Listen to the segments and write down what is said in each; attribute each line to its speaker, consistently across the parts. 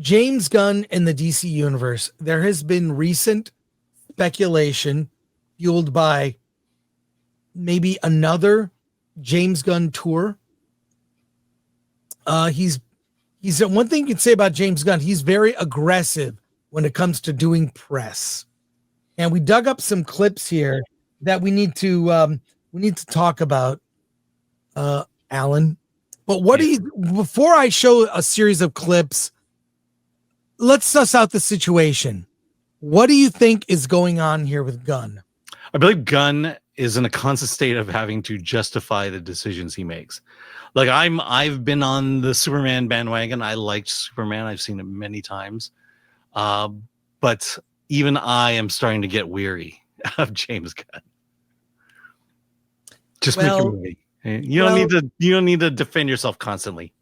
Speaker 1: James Gunn in the DC universe, there has been recent speculation fueled by maybe another James Gunn tour. He's one thing you can say about James Gunn, he's very aggressive when it comes to doing press. And we dug up some clips here that we need to talk about, Alan. But before I show a series of clips, let's suss out the situation. What do you think is going on here with Gunn?
Speaker 2: I believe Gunn is in a constant state of having to justify the decisions he makes. Like I've been on the Superman bandwagon. I liked Superman. I've seen it many times. But even I am starting to get weary of James Gunn. Just make a movie. You don't need to defend yourself constantly.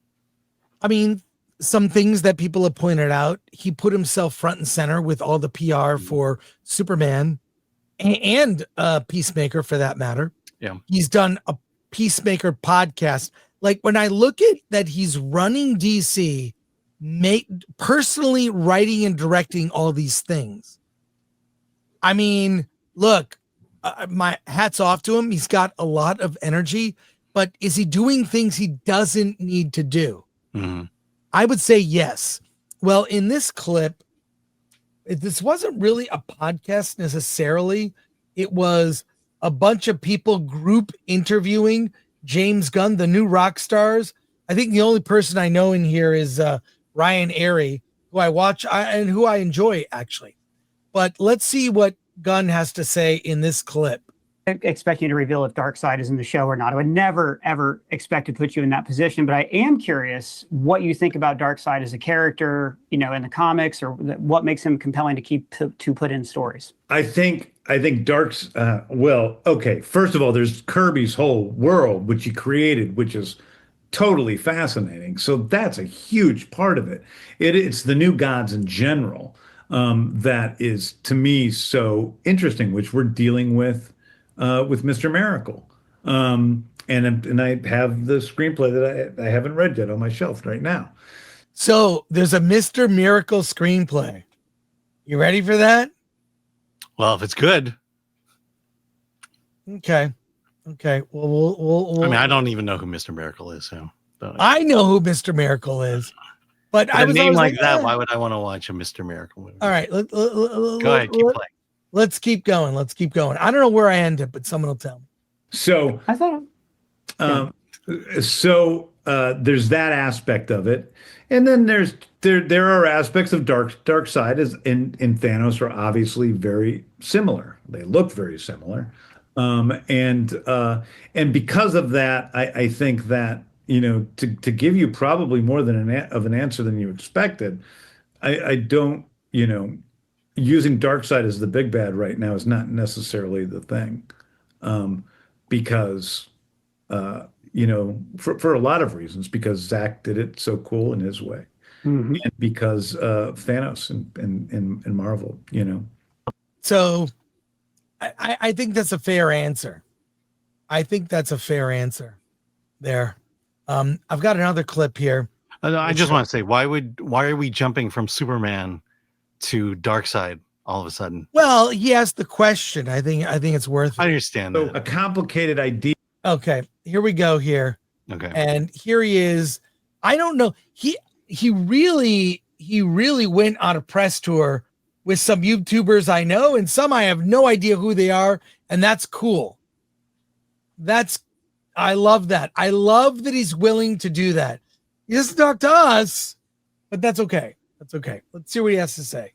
Speaker 1: I mean, some things that people have pointed out, he put himself front and center with all the PR for Superman and Peacemaker for that matter.
Speaker 2: Yeah.
Speaker 1: He's done a Peacemaker podcast. Like when I look at that, he's running DC, personally writing and directing all these things. I mean, look, my hat's off to him. He's got a lot of energy, but is he doing things he doesn't need to do?
Speaker 2: Mm-hmm.
Speaker 1: I would say yes. Well, in this clip, this wasn't really a podcast necessarily. It was a bunch of people group interviewing James Gunn, the new rock stars. I think the only person I know in here is Ryan Airy, who I watch and who I enjoy actually. But let's see what Gunn has to say in this clip.
Speaker 3: I expect you to reveal if Darkseid is in the show or not. I would never, ever expect to put you in that position, but I am curious what you think about Darkseid as a character, in the comics, or what makes him compelling to put in stories.
Speaker 4: I think okay. First of all, there's Kirby's whole world, which he created, which is totally fascinating. So that's a huge part of it. It's the new gods in general that is, to me, so interesting, which we're dealing with Mr. Miracle. And I have the screenplay that I haven't read yet on my shelf right now.
Speaker 1: So there's a Mr. Miracle screenplay. You ready for that?
Speaker 2: Well, if it's good.
Speaker 1: Okay. Well, we'll
Speaker 2: I mean, I don't even know who Mr. Miracle is. So
Speaker 1: I know who Mr. Miracle is, but
Speaker 2: a name like that. Why would I want to watch a Mr. Miracle movie?
Speaker 1: All right,
Speaker 2: go ahead, keep playing.
Speaker 1: Let's keep going. I don't know where I ended, but someone will tell me.
Speaker 4: So
Speaker 3: I thought.
Speaker 4: There's that aspect of it, and then there are aspects of Darkseid as in Thanos are obviously very similar. They look very similar, and because of that, I think that to give you probably more than an answer than you expected. I don't using Darkseid as the big bad right now is not necessarily the thing, because for a lot of reasons, because Zach did it so cool in his way,
Speaker 3: mm-hmm.
Speaker 4: and because Thanos and Marvel,
Speaker 1: So I think that's a fair answer. There. I've got another clip here.
Speaker 2: I just want to say, why are we jumping from Superman to Darkseid all of a sudden?
Speaker 1: Well, he asked the question. I think it's worth it.
Speaker 2: I understand
Speaker 4: so
Speaker 2: that.
Speaker 4: a complicated idea.
Speaker 1: Okay, here we go here.
Speaker 2: Okay.
Speaker 1: And here he is. I don't know. He really went on a press tour with some YouTubers I know and some I have no idea who they are, and that's cool. I love that. I love that he's willing to do that. He doesn't talk to us, but that's okay. Let's see what he has to say.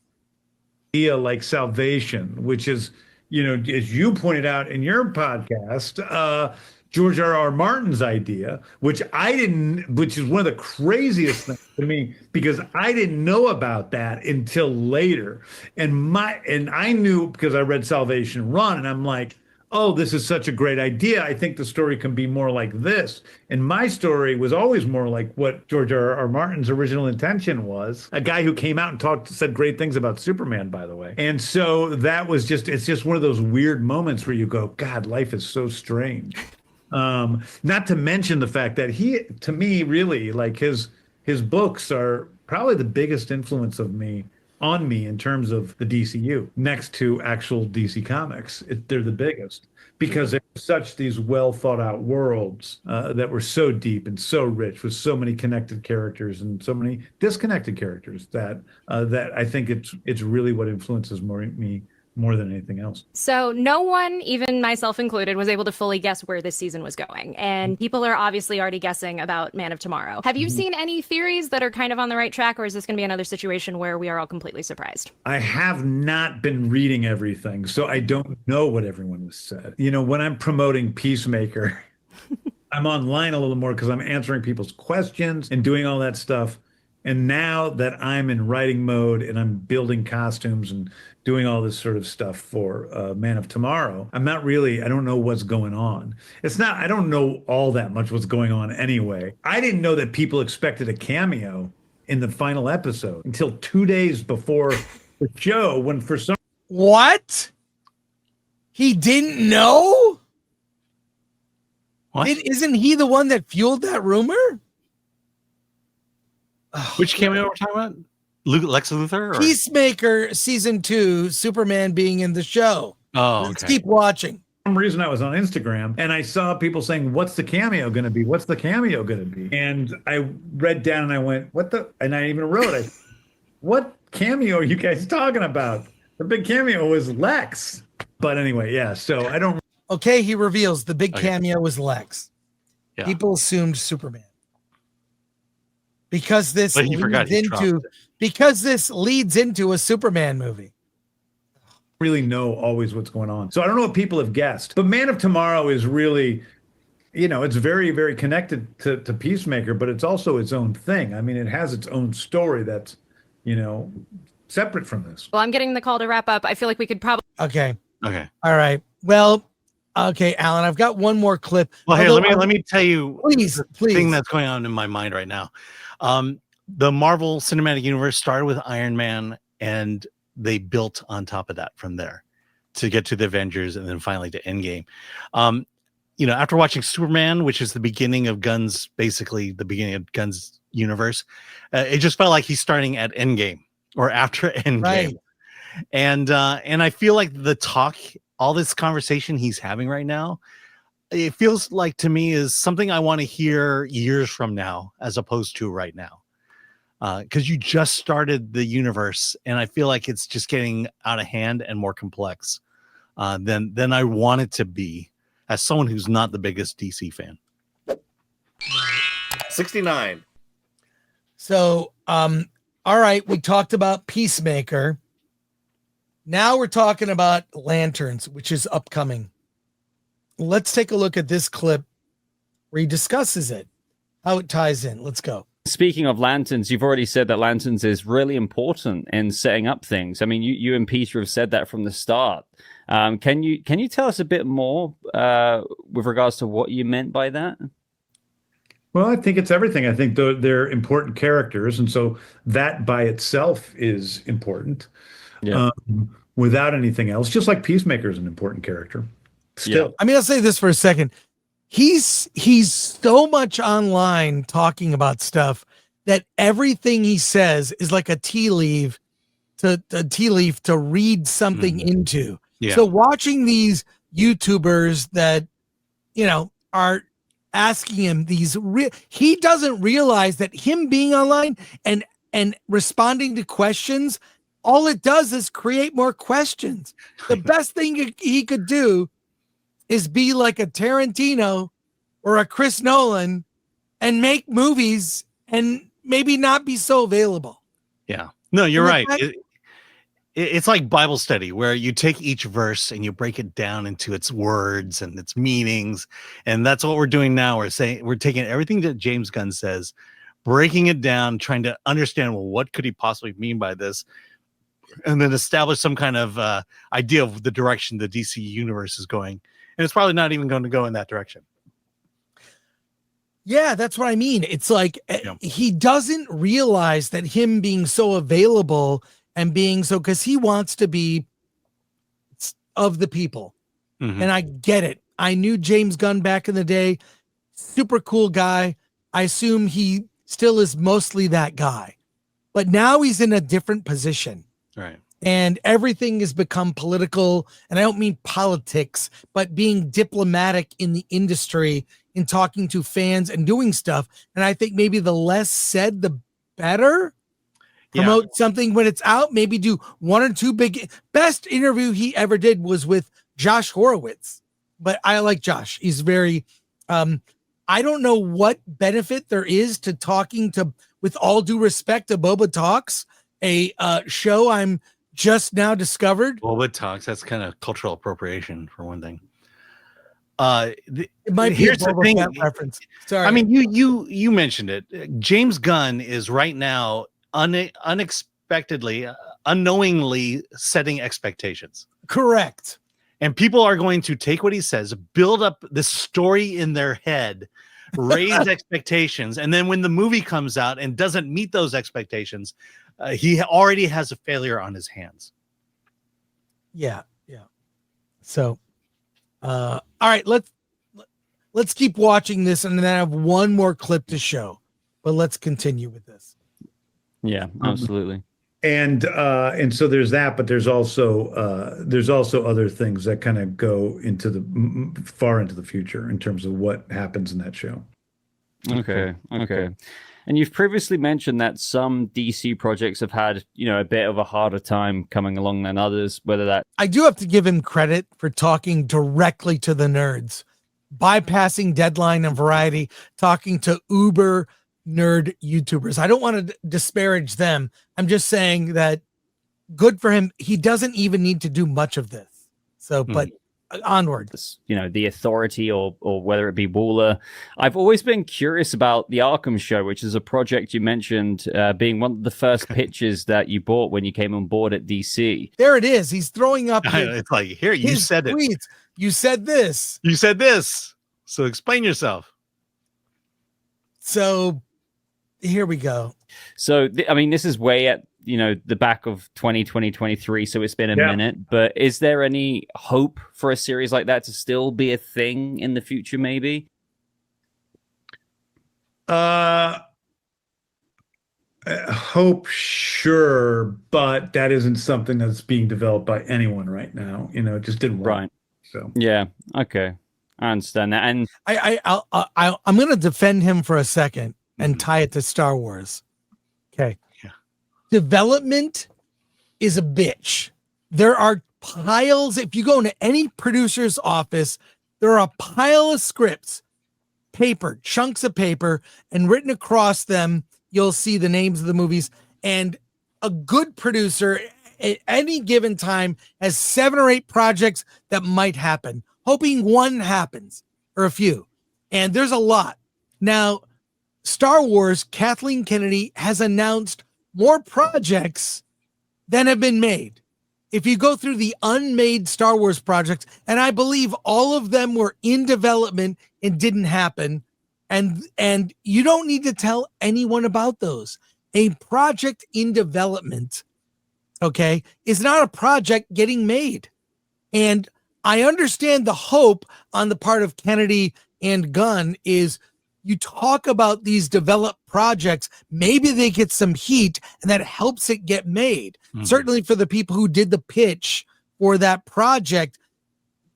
Speaker 4: Idea like salvation, which is, as you pointed out in your podcast, George R.R. Martin's idea, which is one of the craziest things to me, because I didn't know about that until later. And I knew because I read Salvation Run, and I'm like, oh, this is such a great idea. I think the story can be more like this. And my story was always more like what George R.R. Martin's original intention was. A guy who came out and said great things about Superman, by the way. And so it's just one of those weird moments where you go, God, life is so strange. Not to mention the fact that he, to me, really, like his his books are probably the biggest influence on me in terms of the DCU, next to actual DC Comics. They're the biggest because they're such these well thought out worlds that were so deep and so rich with so many connected characters and so many disconnected characters that I think it's really what influences me more than anything else.
Speaker 5: So no one, even myself included, was able to fully guess where this season was going. And people are obviously already guessing about Man of Tomorrow. Have you seen any theories that are kind of on the right track, or is this going to be another situation where we are all completely surprised?
Speaker 4: I have not been reading everything, so I don't know what everyone has said. You know, when I'm promoting Peacemaker, I'm online a little more because I'm answering people's questions and doing all that stuff. And now that I'm in writing mode and I'm building costumes and doing all this sort of stuff for Man of Tomorrow, I don't know what's going on. I don't know all that much what's going on anyway. I didn't know that people expected a cameo in the final episode until 2 days before the show when for some...
Speaker 1: What? He didn't know?
Speaker 2: What?
Speaker 1: Isn't he the one that fueled that rumor?
Speaker 2: Which cameo we're talking about? Lex Luthor? Or?
Speaker 1: Peacemaker season 2, Superman being in the show.
Speaker 2: Oh,
Speaker 1: Let's
Speaker 2: okay.
Speaker 1: keep watching.
Speaker 4: For some reason I was on Instagram and I saw people saying, what's the cameo going to be? What's the cameo going to be? And I read down and I went, and I even wrote, what cameo are you guys talking about? The big cameo was Lex. But anyway, yeah, so I don't...
Speaker 1: Okay, he reveals the big cameo was Lex.
Speaker 2: Yeah.
Speaker 1: People assumed Superman. Because this leads into a Superman movie.
Speaker 4: Really know always what's going on. So I don't know what people have guessed. But Man of Tomorrow is really, it's very, very connected to Peacemaker, but it's also its own thing. I mean, it has its own story that's, separate from this.
Speaker 5: Well, I'm getting the call to wrap up. I feel like we could probably...
Speaker 1: Okay.
Speaker 2: Okay.
Speaker 1: All right. Well, okay, Alan, I've got one more clip.
Speaker 2: Well, hey, let me tell you
Speaker 1: please.
Speaker 2: The thing that's going on in my mind right now. The Marvel Cinematic Universe started with Iron Man, and they built on top of that from there to get to the Avengers and then finally to Endgame. After watching Superman, which is the beginning of Gunn's universe, it just felt like he's starting at Endgame or after Endgame.
Speaker 1: Right.
Speaker 2: And I feel like all this conversation he's having right now, it feels like to me is something I want to hear years from now as opposed to right now. Because you just started the universe and I feel like it's just getting out of hand and more complex than I want it to be as someone who's not the biggest DC fan.
Speaker 6: 69.
Speaker 1: So, all right, we talked about Peacemaker. Now we're talking about Lanterns, which is upcoming. Let's take a look at this clip where he discusses it, how it ties in. Let's go.
Speaker 7: Speaking of Lanterns, you've already said that Lanterns is really important in setting up things. I mean, you and Peter have said that from the start. Can you tell us a bit more with regards to what you meant by that?
Speaker 4: Well, I think it's everything. I think they're important characters, and so that by itself is important.
Speaker 7: Yeah.
Speaker 4: Without anything else, just like Peacemaker is an important character. Still,
Speaker 7: Yeah.
Speaker 1: I mean, I'll say this for a second. He's so much online talking about stuff that everything he says is like a tea leaf to read something into.
Speaker 2: Yeah.
Speaker 1: So watching these YouTubers that, are asking him he doesn't realize that him being online and responding to questions, all it does is create more questions. The best thing he could do is be like a Tarantino or a Chris Nolan and make movies and maybe not be so available.
Speaker 2: Yeah. No, you're
Speaker 1: And
Speaker 2: right. It's like Bible study where you take each verse and you break it down into its words and its meanings. And that's what we're doing now. We're taking everything that James Gunn says, breaking it down, trying to understand, well, what could he possibly mean by this? And then establish some kind of idea of the direction the DC universe is going. And it's probably not even going to go in that direction.
Speaker 1: Yeah, that's what I mean. It's like he doesn't realize that him being so available and being so, because he wants to be of the people.
Speaker 2: Mhm.
Speaker 1: And I get it. I knew James Gunn back in the day, super cool guy. I assume he still is mostly that guy. But now he's in a different position.
Speaker 2: Right.
Speaker 1: And everything has become political. And I don't mean politics, but being diplomatic in the industry, in talking to fans and doing stuff. And I think maybe the less said, the better. Promote something when it's out. Maybe do one or two big. Best interview he ever did was with Josh Horowitz. But I like Josh. He's very, I don't know what benefit there is to talking to, with all due respect to Boba Talks, a show I'm just now discovered.
Speaker 2: Boba Talks, that's kind of cultural appropriation for one thing.
Speaker 1: It might be
Speaker 2: here's
Speaker 1: a
Speaker 2: the
Speaker 1: Boba
Speaker 2: thing.
Speaker 1: Fett reference. Sorry.
Speaker 2: I mean, you mentioned it. James Gunn is right now unexpectedly, unknowingly setting expectations.
Speaker 1: Correct.
Speaker 2: And people are going to take what he says, build up the story in their head, raise expectations, and then when the movie comes out and doesn't meet those expectations, he already has a failure on his hands.
Speaker 1: Yeah. So, all right, let's keep watching this, and then I have one more clip to show. But let's continue with this.
Speaker 7: Yeah, absolutely.
Speaker 4: And so there's that, but there's also other things that kind of go into the far into the future in terms of what happens in that show.
Speaker 7: Okay. And you've previously mentioned that some DC projects have had, a bit of a harder time coming along than others, whether that...
Speaker 1: I do have to give him credit for talking directly to the nerds, bypassing Deadline and Variety, talking to uber nerd YouTubers. I don't want to disparage them. I'm just saying that good for him. He doesn't even need to do much of this. So, but onward.
Speaker 7: The Authority or whether it be Waller. I've always been curious about the Arkham show, which is a project you mentioned being one of the first pitches that you bought when you came on board at DC.
Speaker 1: There it is. He's throwing up.
Speaker 2: It's like, here, you said it.
Speaker 1: Tweets. You said this.
Speaker 2: You said this. So explain yourself.
Speaker 1: So here we go.
Speaker 7: So, this is way at, the back of 2023, so it's been a minute. But is there any hope for a series like that to still be a thing in the future, maybe?
Speaker 4: Hope, sure, but that isn't something that's being developed by anyone right now. It just didn't work.
Speaker 7: Right.
Speaker 4: So
Speaker 7: yeah, okay, I understand that. And
Speaker 1: I'm going to defend him for a second and tie it to Star Wars. Okay.
Speaker 2: Yeah.
Speaker 1: Development is a bitch. There are piles. If you go into any producer's office, there are a pile of scripts, paper, chunks of paper, and written across them, you'll see the names of the movies. And a good producer at any given time has 7 or 8 projects that might happen, hoping one happens or a few. And there's a lot. Now, Star Wars, Kathleen Kennedy has announced more projects than have been made. If you go through the unmade Star Wars projects, and I believe all of them were in development and didn't happen, and you don't need to tell anyone about those. A project in development, okay, is not a project getting made. And I understand the hope on the part of Kennedy and Gunn is you talk about these developed projects, maybe they get some heat and that helps it get made. Certainly for the people who did the pitch for that project,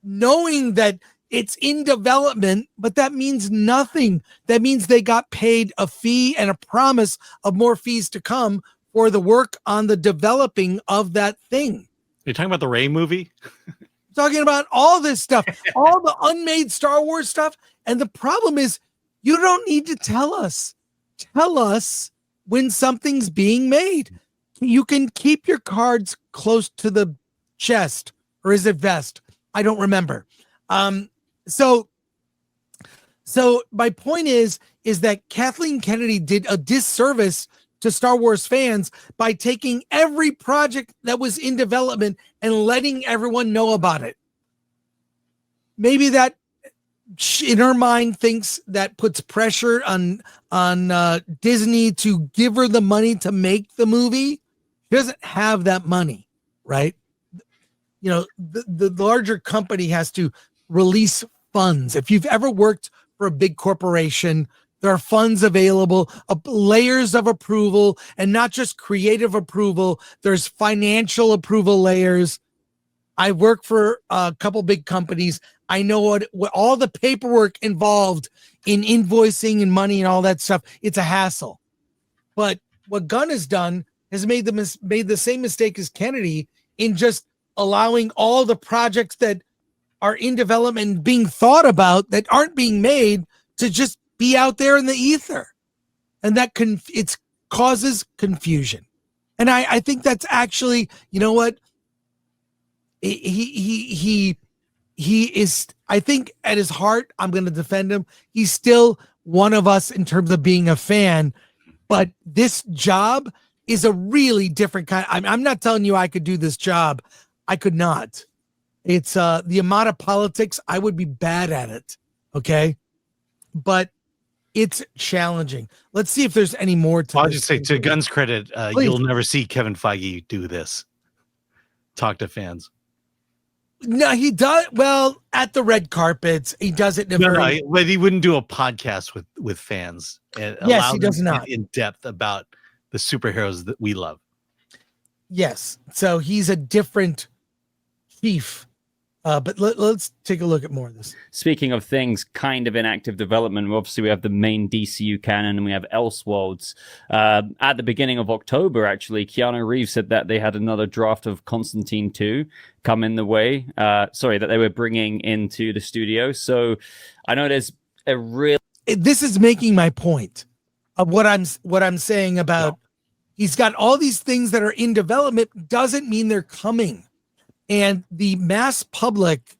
Speaker 1: knowing that it's in development, but that means nothing. That means they got paid a fee and a promise of more fees to come for the work on the developing of that thing.
Speaker 2: You're talking about the Rey movie?
Speaker 1: Talking about all this stuff, all the unmade Star Wars stuff. And the problem is, you don't need to tell us. Tell us when something's being made. You can keep your cards close to the chest, or is it vest? I don't remember. So my point is that Kathleen Kennedy did a disservice to Star Wars fans by taking every project that was in development and letting everyone know about it. Maybe that in her mind thinks that puts pressure on Disney to give her the money to make the movie. She doesn't have that money, right? The larger company has to release funds. If you've ever worked for a big corporation, There are funds available, layers of approval, and not just creative approval. There's financial approval layers. I work for a couple big companies. I know what all the paperwork involved in invoicing and money and all that stuff. It's a hassle. But what Gunn has done has made the same mistake as Kennedy in just allowing all the projects that are in development being thought about that aren't being made to just be out there in the ether. And that it causes confusion. And I think that's actually, you know what? He is, I think at his heart, I'm going to defend him. He's still one of us in terms of being a fan, but this job is a really different kind. I'm not telling you I could do this job. I could not. It's the amount of politics. I would be bad at it. Okay. But it's challenging. Let's see if there's any more to
Speaker 2: I'll
Speaker 1: this.
Speaker 2: just say, to Gunn's credit, you'll never see Kevin Feige do this. Talk to fans.
Speaker 1: No, he does. Well, at the red carpets, he does it in a very...
Speaker 2: but he wouldn't do a podcast with fans. And
Speaker 1: yes, he does not.
Speaker 2: In depth about the superheroes that we love.
Speaker 1: Yes. So he's a different chief. But let's take a look at more of this.
Speaker 7: Speaking of things kind of in active development, obviously we have the main DCU canon and we have Elseworlds. At the beginning of October, actually, Keanu Reeves said that they had another draft of Constantine 2 come in the way. That they were bringing into the studio. So I know there's a real...
Speaker 1: This is making my point of what I'm saying about he's got all these things that are in development doesn't mean they're coming. And the mass public,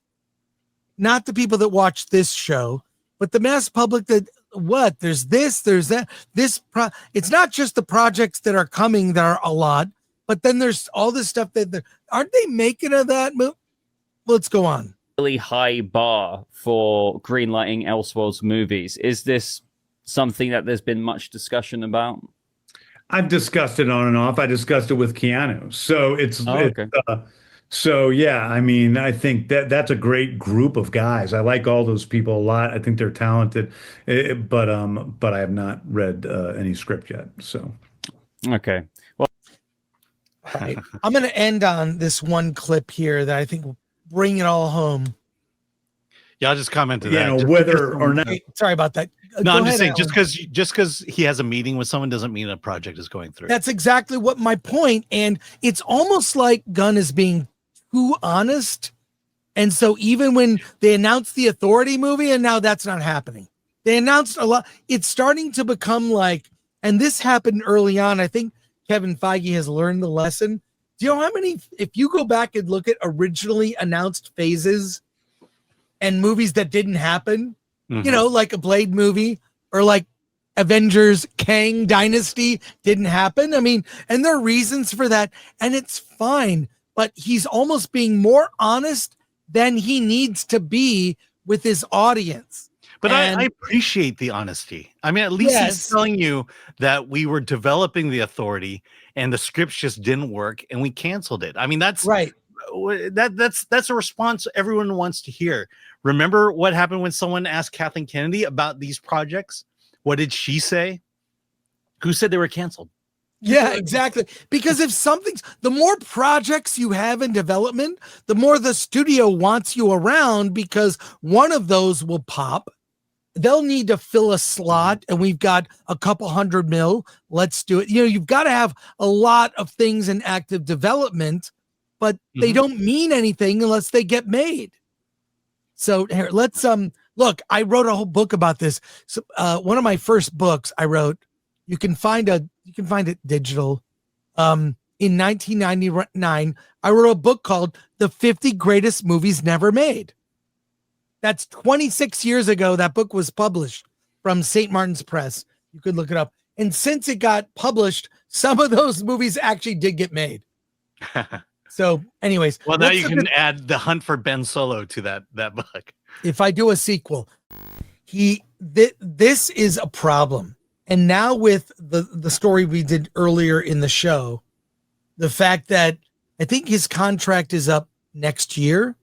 Speaker 1: not the people that watch this show, but the mass public there's this, there's that, it's not just the projects that are coming that are a lot, but then there's all this stuff that aren't they making of that movie? Let's go on.
Speaker 7: Really high bar for greenlighting Elseworlds movies. Is this something that there's been much discussion about?
Speaker 4: I've discussed it on and off. I discussed it with Keanu. So
Speaker 7: okay.
Speaker 4: So yeah, I mean, I think that's a great group of guys. I like all those people a lot. I think they're talented, but I have not read any script yet. So
Speaker 7: okay, well,
Speaker 1: all right. I'm going to end on this one clip here that I think will bring it all home.
Speaker 2: Yeah, I'll just comment to that.
Speaker 4: Whether or not.
Speaker 1: Sorry about that.
Speaker 2: No, I'm just saying, just because he has a meeting with someone doesn't mean a project is going through.
Speaker 1: That's exactly what my point. And it's almost like Gunn is being too honest. And so even when they announced the Authority movie, and now that's not happening, they announced a lot. It's starting to become like, and this happened early on. I think Kevin Feige has learned the lesson. Do you know how many, if you go back and look at originally announced phases and movies that didn't happen, you know, like a Blade movie or like Avengers Kang Dynasty didn't happen. I mean, and there are reasons for that, and it's fine. But he's almost being more honest than he needs to be with his audience.
Speaker 2: But I appreciate the honesty. I mean, at least he's telling you that we were developing the Authority and the scripts just didn't work and we canceled it. I mean, that's
Speaker 1: right.
Speaker 2: That's a response everyone wants to hear. Remember what happened when someone asked Kathleen Kennedy about these projects? What did she say? Who said they were canceled?
Speaker 1: Yeah, exactly. Because if the more projects you have in development, the more the studio wants you around because one of those will pop. They'll need to fill a slot and we've got a couple $100 million. Let's do it. You know, you've got to have a lot of things in active development, but they don't mean anything unless they get made. So here, let's look, I wrote a whole book about this. So one of my first books I wrote, you can find it digital. In 1999, I wrote a book called The 50 Greatest Movies Never Made. That's 26 years ago. That book was published from St. Martin's Press. You could look it up. And since it got published, some of those movies actually did get made. So anyways.
Speaker 2: Well, now you can add The Hunt for Ben Solo to that book.
Speaker 1: If I do a sequel, this is a problem. And now with the story we did earlier in the show, the fact that I think his contract is up next year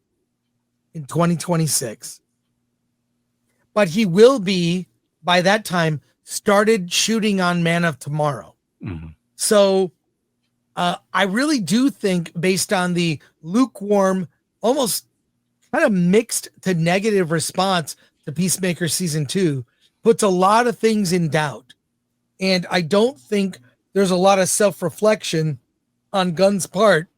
Speaker 1: in 2026, but he will be by that time started shooting on Man of Tomorrow.
Speaker 2: Mhm.
Speaker 1: So I really do think, based on the lukewarm, almost kind of mixed to negative response to Peacemaker season 2, puts a lot of things in doubt. And I don't think there's a lot of self-reflection on Gunn's part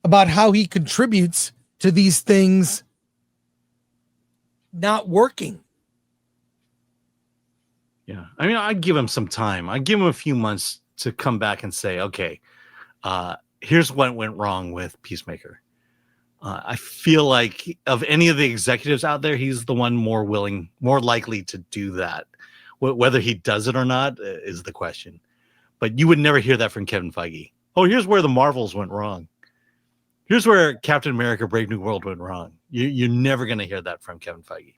Speaker 1: about how he contributes to these things not working.
Speaker 2: Yeah. I mean, I'd give him some time. I'd give him a few months to come back and say, okay, here's what went wrong with Peacemaker. I feel like of any of the executives out there, he's the one more likely to do that. Whether he does it or not is the question. But you would never hear that from Kevin Feige. Oh, here's where the Marvels went wrong. Here's where Captain America Brave New World went wrong. You're never going to hear that from Kevin Feige.